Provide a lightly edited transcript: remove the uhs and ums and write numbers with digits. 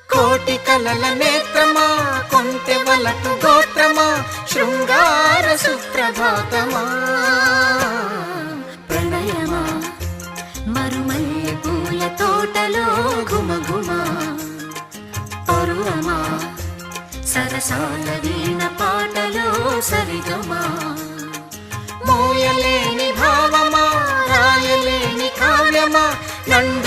కోటి కలల నేత్రమా కొంటె వలపు గోత్రమా శృంగార సుప్రభాతమా ప్రణయమా మరుమల్లె పూల తోటలో ఘుమఘుమా పరువమా సరసాల వీణ పాటలో సరిగమా మోయలేని భావమా రాయలేని కావ్యమా నండు